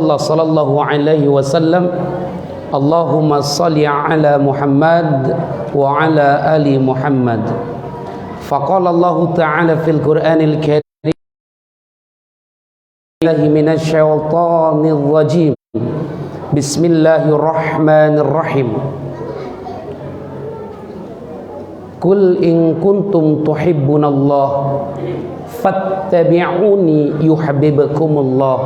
Rasulullah sallallahu alaihi wasallam, Allahumma salli ala Muhammad wa ala ali Muhammad. Faqala Allah Ta'ala fil Qur'anil Karim, minasy syaithanir rajim. Bismillahirrahmanirrahim. Qul in kuntum tuhibbunallah fattabi'uni yuhibbukumullah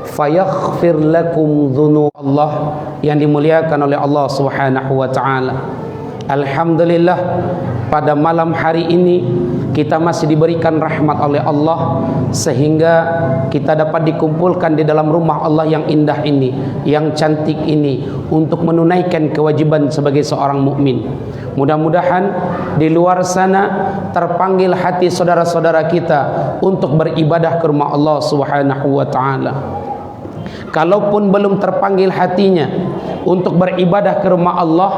fayaghfir lakum dzunub. Yang dimuliakan oleh Allah Subhanahu wa taala. Alhamdulillah, pada malam hari ini kita masih diberikan rahmat oleh Allah sehingga kita dapat dikumpulkan di dalam rumah Allah yang indah ini, yang cantik ini, untuk menunaikan kewajiban sebagai seorang mukmin. Mudah-mudahan di luar sana terpanggil hati saudara-saudara kita untuk beribadah ke rumah Allah Subhanahu wa taala. Kalaupun belum terpanggil hatinya untuk beribadah ke rumah Allah,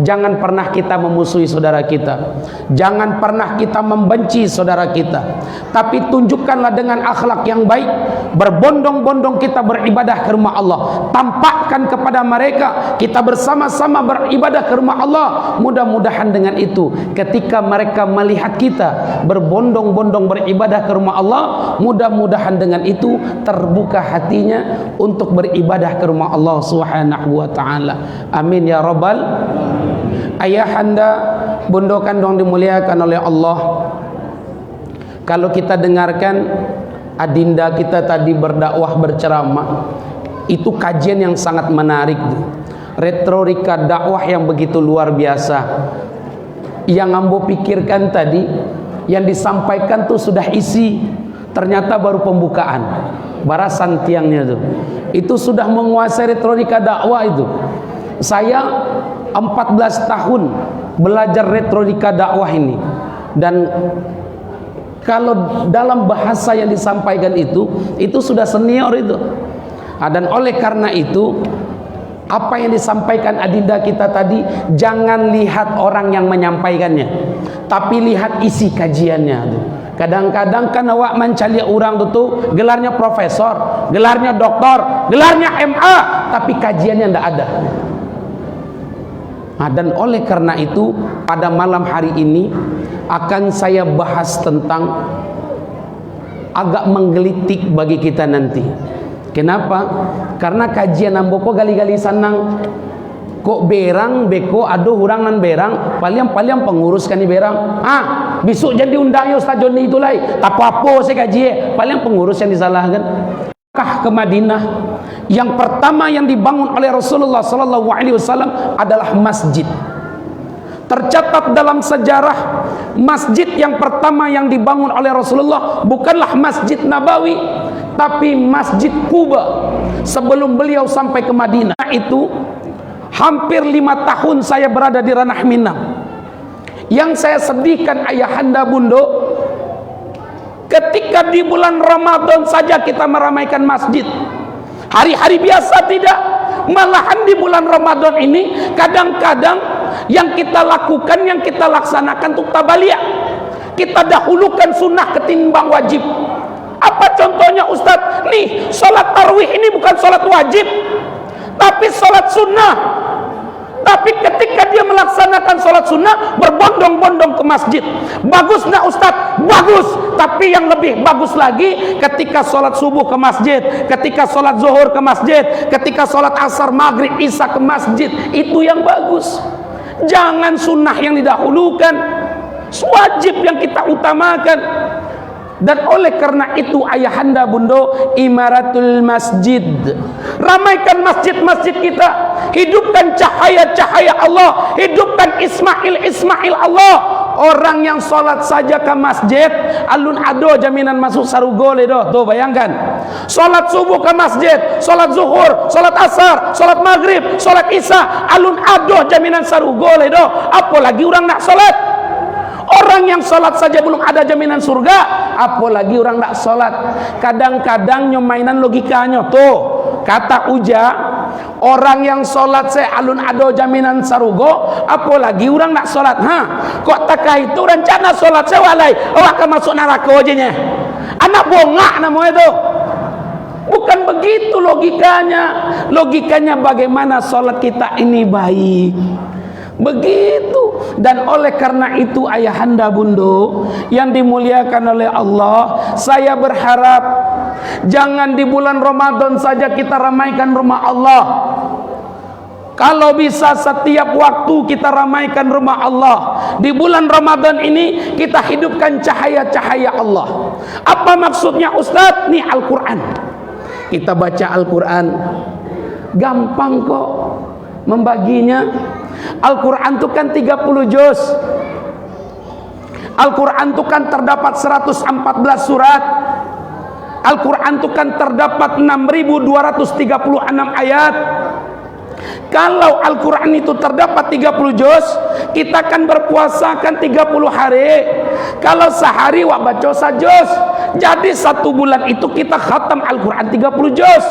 jangan pernah kita memusuhi saudara kita, jangan pernah kita membenci saudara kita, tapi tunjukkanlah dengan akhlak yang baik. Berbondong-bondong kita beribadah ke rumah Allah, tampakkan kepada mereka kita bersama-sama beribadah ke rumah Allah. Mudah-mudahan dengan itu ketika mereka melihat kita berbondong-bondong beribadah ke rumah Allah, mudah-mudahan dengan itu terbuka hatinya untuk beribadah ke rumah Allah Subhanahu wa taala. Amin ya rabbal. Ayahanda, bunda kandung dimuliakan oleh Allah, kalau kita dengarkan adinda kita tadi berdakwah, berceramah, itu kajian yang sangat menarik, retorika dakwah yang begitu luar biasa. Yang ambo pikirkan tadi, yang disampaikan tuh sudah isi, ternyata baru pembukaan, barasan tiangnya tuh. Itu sudah menguasai retorika dakwah itu. Saya 14 tahun belajar retorika dakwah ini, dan kalau dalam bahasa yang disampaikan itu sudah senior itu. Dan oleh karena itu, apa yang disampaikan adinda kita tadi, jangan lihat orang yang menyampaikannya, tapi lihat isi kajiannya. Kadang-kadang kan awak mencari orang itu gelarnya profesor, gelarnya doktor, gelarnya MA, tapi kajiannya tidak ada. Dan oleh karena itu, pada malam hari ini akan saya bahas tentang agak menggelitik bagi kita nanti. Kenapa? Karena kajian amboko gali-gali sanang kok berang beko aduh urang nan berang paliang pengurus kan di berang. Besok jadi undang ya Ustaz Joni itu lai. Tak apa saya kaji paliang pengurus yang disalahkan. Ke Madinah, yang pertama yang dibangun oleh Rasulullah sallallahu alaihi wasallam adalah masjid. Tercatat dalam sejarah, masjid yang pertama yang dibangun oleh Rasulullah bukanlah Masjid Nabawi, tapi Masjid Quba sebelum beliau sampai ke Madinah. Itu hampir 5 tahun saya berada di ranah Minang. Yang saya sedihkan ayahanda bundo, ketika di bulan Ramadan saja kita meramaikan masjid, hari-hari biasa tidak. Malahan di bulan Ramadan ini kadang-kadang yang kita lakukan, yang kita laksanakan untuk tabaliyah, kita dahulukan sunnah ketimbang wajib. Apa contohnya Ustadz? Nih, sholat tarawih ini bukan sholat wajib, tapi sholat sunnah. Tapi ketika dia melaksanakan sholat sunnah, berbondong-bondong ke masjid. Bagus nak Ustadz? Bagus. Tapi yang lebih bagus lagi, ketika sholat subuh ke masjid, ketika sholat zuhur ke masjid, ketika sholat asar, maghrib, isya ke masjid. Itu yang bagus. Jangan sunnah yang didahulukan, wajib yang kita utamakan. Dan oleh karena itu ayahanda bundo, imaratul masjid, ramaikan masjid-masjid kita, hidupkan cahaya-cahaya Allah, hidupkan Ismail Allah. Orang yang sholat saja ke masjid, alun ado jaminan masuk sarugole doh. Tuh bayangkan, sholat subuh ke masjid, sholat zuhur, sholat asar, sholat maghrib, sholat isya, alun ado jaminan sarugole doh. Apalagi orang nak sholat. Orang yang sholat saja belum ada jaminan surga, apalagi orang tak sholat. Kadang-kadang nyomainan logikanya tuh, kata Uja, orang yang sholat saya alun ado jaminan sarugo, apalagi orang tak sholat. Kok tak itu rencana sholat saya walai, akan masuk neraka ojenya. Anak bongak namanya itu. Bukan begitu logikanya. Logikanya bagaimana sholat kita ini baik. Begitu. Dan oleh karena itu ayahanda bundo yang dimuliakan oleh Allah, saya berharap jangan di bulan Ramadan saja kita ramaikan rumah Allah. Kalau bisa setiap waktu kita ramaikan rumah Allah. Di bulan Ramadan ini kita hidupkan cahaya-cahaya Allah. Apa maksudnya Ustaz? Nih Al-Quran. Kita baca Al-Quran. Gampang kok membaginya. Al-Quran itu kan 30 juz. Al-Quran itu kan terdapat 114 surat. Al-Quran itu kan terdapat 6.236 ayat. Kalau Al-Quran itu terdapat 30 juz, kita akan berpuasa kan 30 hari. Kalau sehari wak baca sajuz. Jadi satu bulan itu kita khatam Al-Quran 30 juz.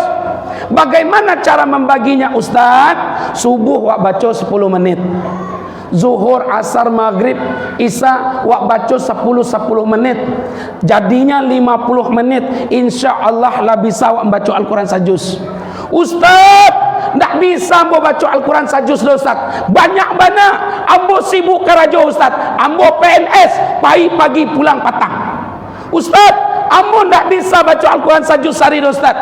Bagaimana cara membaginya Ustaz? Subuh wak baca 10 menit. Zuhur, asar, maghrib, isya wak baca 10 menit. Jadinya 50 menit. Insya Allah lah bisa wak baca Al-Quran sajuz. Ustaz, tak bisa ambo baca Al-Quran sajuz dah Ustaz. Banyak mana ambo sibuk kerja Ustaz. Ambo PNS, pagi pulang petang. Ustaz, ambo tak bisa baca Al-Quran sajuz sehari dah Ustaz.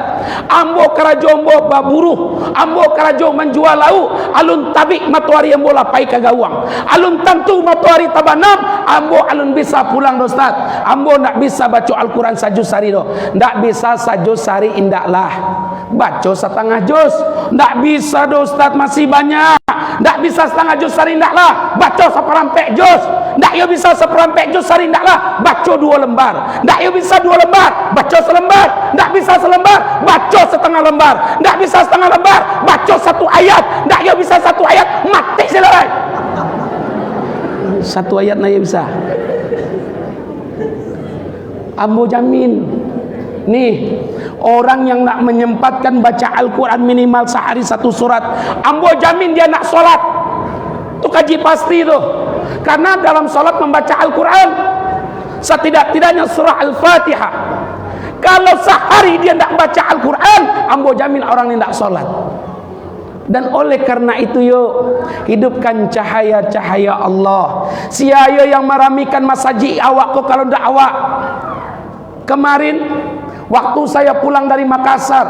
Ambo kerja ambo baburuh, ambo kerja menjual lauk. Alun tabik matuari ambo lapai ke gawang. Alun tentu matuari tabanam, ambo alun bisa pulang dah Ustaz. Ambo tak bisa baca Al-Quran sajuz sehari dah. Tak bisa sajuz sehari indaklah. Baca setengah juz. Tak bisa dah Ustaz, masih banyak. Tak bisa setengah juz sehari indaklah. Baca seperampek juz. Tak yo bisa seperampek juz sehari indaklah. Baca 2 lembar. Tak yo bisa 2 lembar. Baca selembar. Tak bisa selembar. Baca setengah lembar. Tak bisa setengah lembar. Baca 1 ayat. Tak yo bisa 1 ayat. Mati selesai. 1 ayat nak yo bisa. Ambo jamin. Nih, orang yang nak menyempatkan baca Al-Quran minimal sehari 1 surat, ambo jamin dia nak solat. Itu kaji pasti tu. Karena dalam solat membaca Al-Quran setidak-tidaknya surah Al-Fatihah. Kalau sehari dia tak baca Al-Quran, ambo jamin orang ini tak solat. Dan oleh karena itu yuk, hidupkan cahaya-cahaya Allah. Siapa yang meramikan masjid awak kok kalau tak awak? Kemarin waktu saya pulang dari Makassar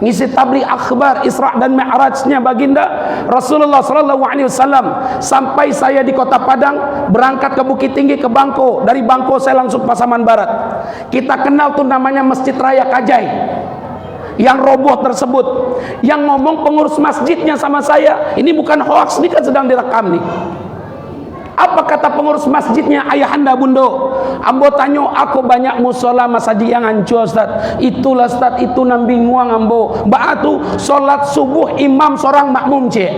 ngisi tabligh akhbar Isra dan Mi'rajnya baginda Rasulullah SAW, sampai saya di Kota Padang, berangkat ke Bukit Tinggi ke Bangko, dari Bangko saya langsung Pasaman Barat. Kita kenal tuh namanya Masjid Raya Kajai yang roboh tersebut. Yang ngomong pengurus masjidnya sama saya, ini bukan hoax, ini kan sedang direkam nih. Apa kata pengurus masjidnya? Ayahanda bundo, ambo tanyo aku banyak musola masjid yang hancur Ustaz. Itulah Ustaz, itu nambi nguang ambo. Ba'atu solat subuh imam seorang makmum cek.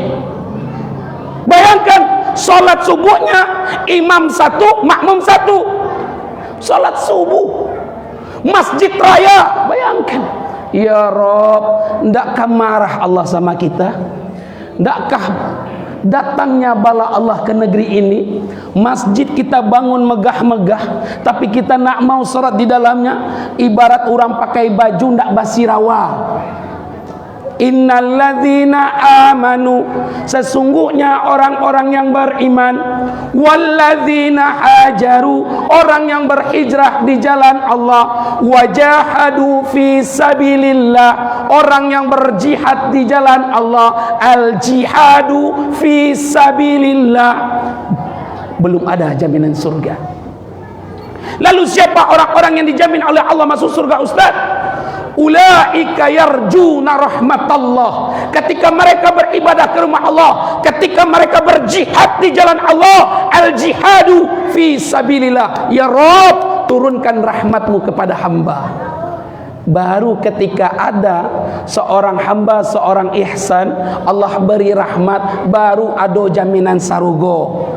Bayangkan solat subuhnya imam 1 makmum 1. Solat subuh masjid raya. Bayangkan. Ya Rob, ndakkah marah Allah sama kita? Ndakkah datangnya bala Allah ke negeri ini? Masjid kita bangun megah-megah, tapi kita nak mau sholat di dalamnya ibarat orang pakai baju ndak basirawa. Innalladzina amanu, sesungguhnya orang-orang yang beriman, walladzina hajaru, orang yang berhijrah di jalan Allah, wajahadu fi sabilillah, orang yang berjihad di jalan Allah, al jihadu fi sabilillah. Belum ada jaminan surga. Lalu siapa orang-orang yang dijamin oleh Allah masuk surga Ustaz? Ulaika yarjuna rahmatallah. Ketika mereka beribadah ke rumah Allah, ketika mereka berjihad di jalan Allah, al jihadu fi sabilillah. Ya Rabb, turunkan rahmatmu kepada hamba. Baru ketika ada seorang hamba, seorang ihsan, Allah beri rahmat, baru ada jaminan sarugo.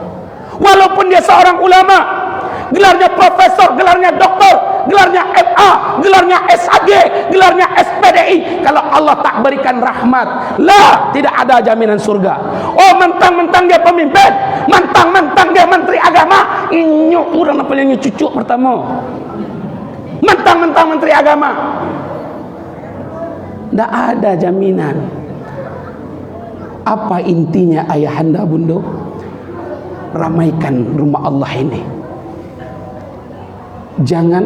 Walaupun dia seorang ulama, gelarnya profesor, gelarnya doktor, gelarnya MA, gelarnya SAG, gelarnya SPDI, kalau Allah tak berikan rahmat, lah, tidak ada jaminan surga. Oh, mentang-mentang dia pemimpin, mentang-mentang dia menteri agama, inyuk orang apa yang cucu pertama, mentang-mentang menteri agama. Tidak ada jaminan. Apa intinya ayahanda bunda? Ramaikan rumah Allah ini. Jangan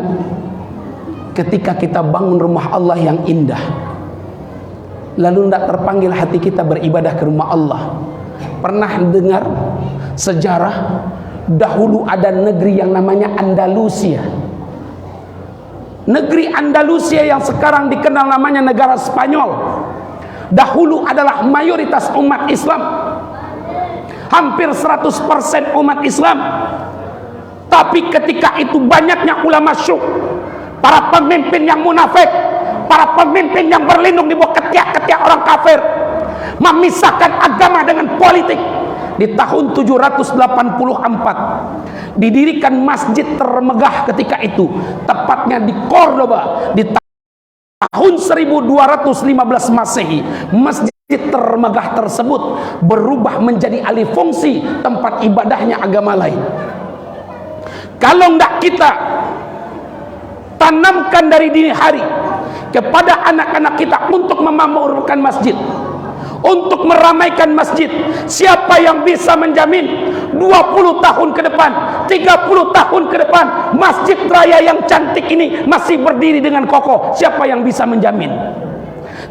ketika kita bangun rumah Allah yang indah, lalu tidak terpanggil hati kita beribadah ke rumah Allah. Pernah dengar sejarah dahulu ada negeri yang namanya Andalusia. Negeri Andalusia yang sekarang dikenal namanya negara Spanyol, dahulu adalah mayoritas umat Islam, hampir 100% umat Islam. Tapi ketika itu banyaknya ulama syuk, para pemimpin yang munafik, para pemimpin yang berlindung di bawah ketiak-ketiak orang kafir, memisahkan agama dengan politik. Di tahun 784 didirikan masjid termegah ketika itu, tepatnya di Cordoba. Di tahun 1215 Masehi, masjid termegah tersebut berubah menjadi alih fungsi tempat ibadahnya agama lain. Kalau tidak kita tanamkan dari dini hari kepada anak-anak kita untuk memakmurkan masjid, untuk meramaikan masjid, siapa yang bisa menjamin 20 tahun ke depan, 30 tahun ke depan masjid raya yang cantik ini masih berdiri dengan kokoh? Siapa yang bisa menjamin?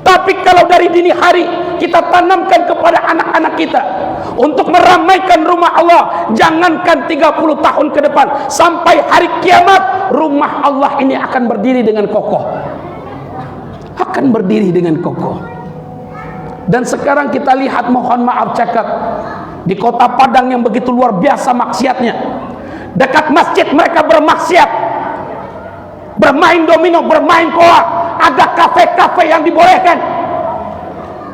Tapi kalau dari dini hari kita tanamkan kepada anak-anak kita untuk meramaikan rumah Allah, jangankan 30 tahun ke depan, sampai hari kiamat rumah Allah ini akan berdiri dengan kokoh, akan berdiri dengan kokoh. Dan sekarang kita lihat, mohon maaf cakap, di kota Padang yang begitu luar biasa maksiatnya, dekat masjid mereka bermaksiat, bermain domino, bermain koa. Ada kafe-kafe yang dibolehkan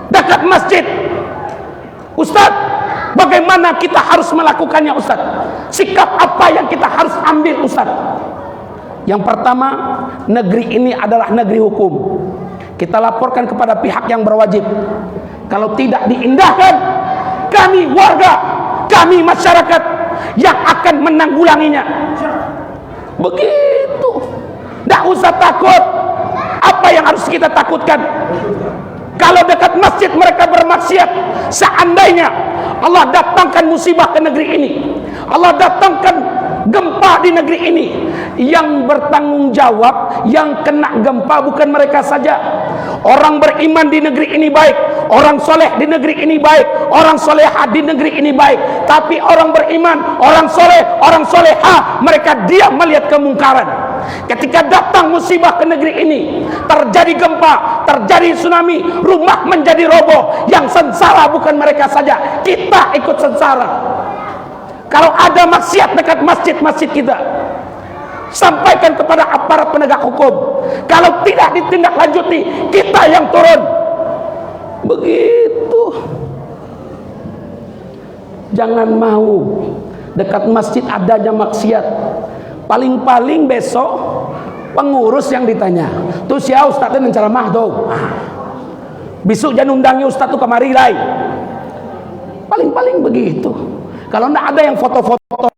dekat masjid. Ustaz, bagaimana kita harus melakukannya Ustaz? Sikap apa yang kita harus ambil Ustaz? Yang pertama, negeri ini adalah negeri hukum. Kita laporkan kepada pihak yang berwajib. Kalau tidak diindahkan, kami warga, kami masyarakat yang akan menanggulanginya. Begitu. Tidak usah takut. Apa yang harus kita takutkan? Kalau dekat masjid mereka bermaksiat, seandainya Allah datangkan musibah ke negeri ini, Allah datangkan gempa di negeri ini, yang bertanggung jawab, yang kena gempa bukan mereka saja. Orang beriman di negeri ini baik, orang soleh di negeri ini baik, orang solehah di negeri ini baik. Tapi orang beriman, orang soleh, orang solehah, mereka diam melihat kemungkaran. Ketika datang musibah ke negeri ini, terjadi gempa, terjadi tsunami, rumah menjadi roboh, yang sengsara bukan mereka saja, kita ikut sengsara. Kalau ada maksiat dekat masjid-masjid kita, sampaikan kepada aparat penegak hukum. Kalau tidak ditindaklanjuti, kita yang turun. Begitu. Jangan mau dekat masjid adanya maksiat. Paling-paling besok pengurus yang ditanya, tuh siapa ustaznya yang ceramah tuh, besok jangan undangnya ustaz tuh kemari lai. Paling-paling begitu. Kalau tidak ada yang foto-foto.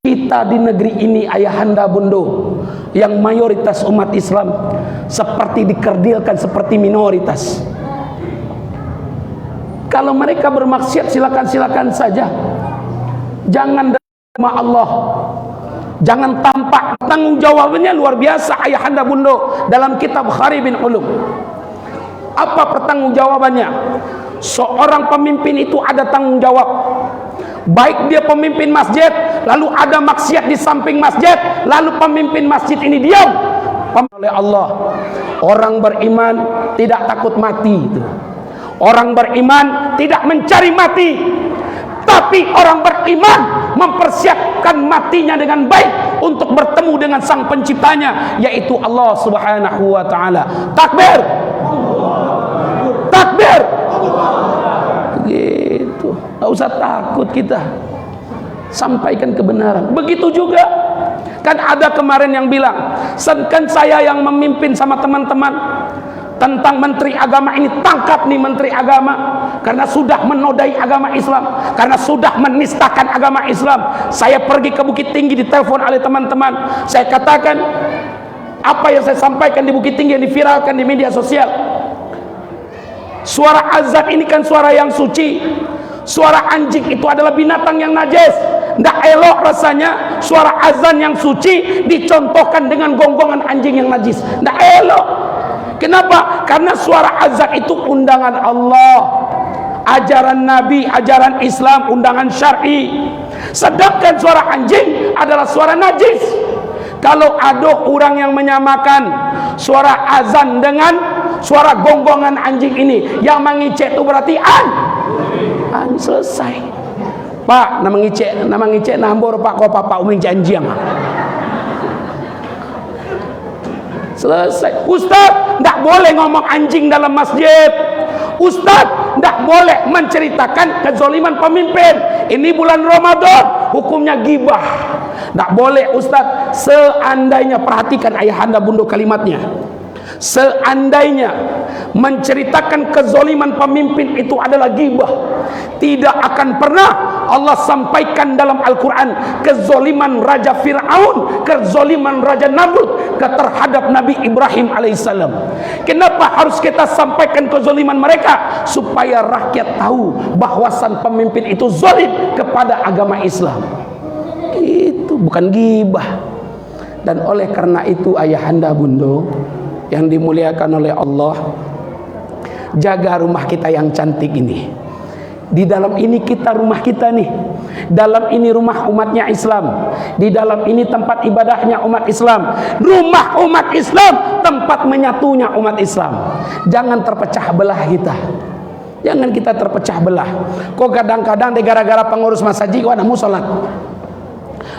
Kita di negeri ini ayahanda bundo, yang mayoritas umat Islam seperti dikerdilkan seperti minoritas. Kalau mereka bermaksiat silakan-silakan saja. Jangan sama Allah, jangan tampak. Tanggung jawabnya luar biasa ayahanda bundo dalam kitab Bukhari bin Ulum. Apa pertanggungjawabannya? Seorang pemimpin itu ada tanggung jawab. Baik dia pemimpin masjid, lalu ada maksiat di samping masjid, lalu pemimpin masjid ini diam. Oleh Allah, orang beriman tidak takut mati itu. Orang beriman tidak mencari mati. Tapi orang beriman mempersiapkan matinya dengan baik untuk bertemu dengan sang penciptanya, yaitu Allah Subhanahu wa ta'ala. Takbir, takbir. Begitu. Tak usah takut kita. Sampaikan kebenaran. Begitu juga. Kan ada kemarin yang bilang, kan saya yang memimpin sama teman-teman tentang menteri agama ini, tangkap nih menteri agama karena sudah menodai agama Islam, karena sudah menistakan agama Islam. Saya pergi ke Bukit Tinggi, ditelepon oleh teman-teman. Saya katakan, Apa yang saya sampaikan di Bukit Tinggi yang diviralkan di media sosial. Suara azan ini kan suara yang suci. Suara anjing itu adalah binatang yang najis. Tidak elok rasanya suara azan yang suci dicontohkan dengan gonggongan anjing yang najis. Tidak elok. Kenapa? Karena suara azan itu undangan Allah, ajaran Nabi, ajaran Islam, undangan syar'i. Sedangkan suara anjing adalah suara najis. Kalau ada orang yang menyamakan suara azan dengan suara gonggongan anjing ini, yang mengicek itu berarti selesai. Pak, nama ngicek nambor pak kau papa uming anjing. Selesai. Ustaz, tidak boleh ngomong anjing dalam masjid. Ustaz, tidak boleh menceritakan kezoliman pemimpin. Ini bulan Ramadan, hukumnya ghibah. Tidak boleh Ustaz. Seandainya, perhatikan ayahanda bunda kalimatnya, seandainya menceritakan kezoliman pemimpin itu adalah ghibah, tidak akan pernah Allah sampaikan dalam Al-Quran kezoliman Raja Fir'aun, kezoliman Raja Namrud terhadap Nabi Ibrahim alaihissalam. Kenapa harus kita sampaikan kezoliman mereka? Supaya rakyat tahu bahwasan pemimpin itu zalim kepada agama Islam. Itu bukan ghibah. Dan oleh karena itu ayahanda bunda yang dimuliakan oleh Allah, jaga rumah kita yang cantik ini. Di dalam ini kita rumah kita nih. Dalam ini rumah umatnya Islam. Di dalam ini tempat ibadahnya umat Islam. Rumah umat Islam, tempat menyatunya umat Islam. Jangan terpecah belah kita. Jangan kita terpecah belah. Kok kadang-kadang gara-gara pengurus masjid kok ada musolat.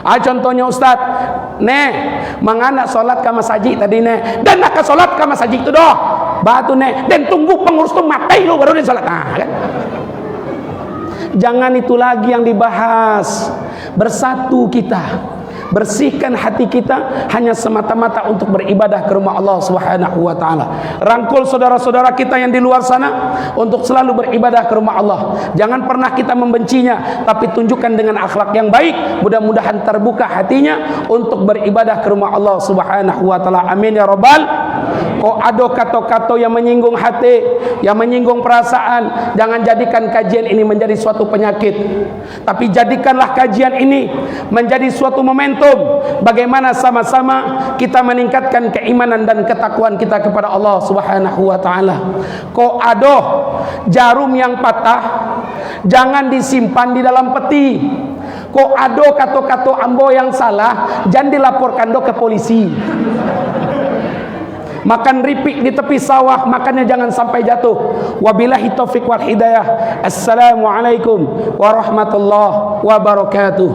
Contohnya Ustaz, mangana solat ke masjid tadi dan nak ke solat ke masjid itu doh. Batu dan tunggu pengurus tuh mati lu baru dia solat. Kan? Jangan itu lagi yang dibahas. Bersatu kita, bersihkan hati kita hanya semata-mata untuk beribadah ke rumah Allah Subhanahu wa taala. Rangkul saudara-saudara kita yang di luar sana untuk selalu beribadah ke rumah Allah. Jangan pernah kita membencinya, tapi tunjukkan dengan akhlak yang baik. Mudah-mudahan terbuka hatinya untuk beribadah ke rumah Allah Subhanahu wa taala. Amin ya rabbal. Kok ada kata-kata yang menyinggung hati, yang menyinggung perasaan, jangan jadikan kajian ini menjadi suatu penyakit. Tapi jadikanlah kajian ini menjadi suatu momentum bagaimana sama-sama kita meningkatkan keimanan dan ketakwaan kita kepada Allah Subhanahu wa taala. Kok ada jarum yang patah, jangan disimpan di dalam peti. Kok ada kata-kata ambo yang salah, jangan dilaporkan ke polisi. Makan ripik di tepi sawah, makannya jangan sampai jatuh. Wabillahi taufiq wal hidayah. Assalamualaikum warahmatullahi wabarakatuh.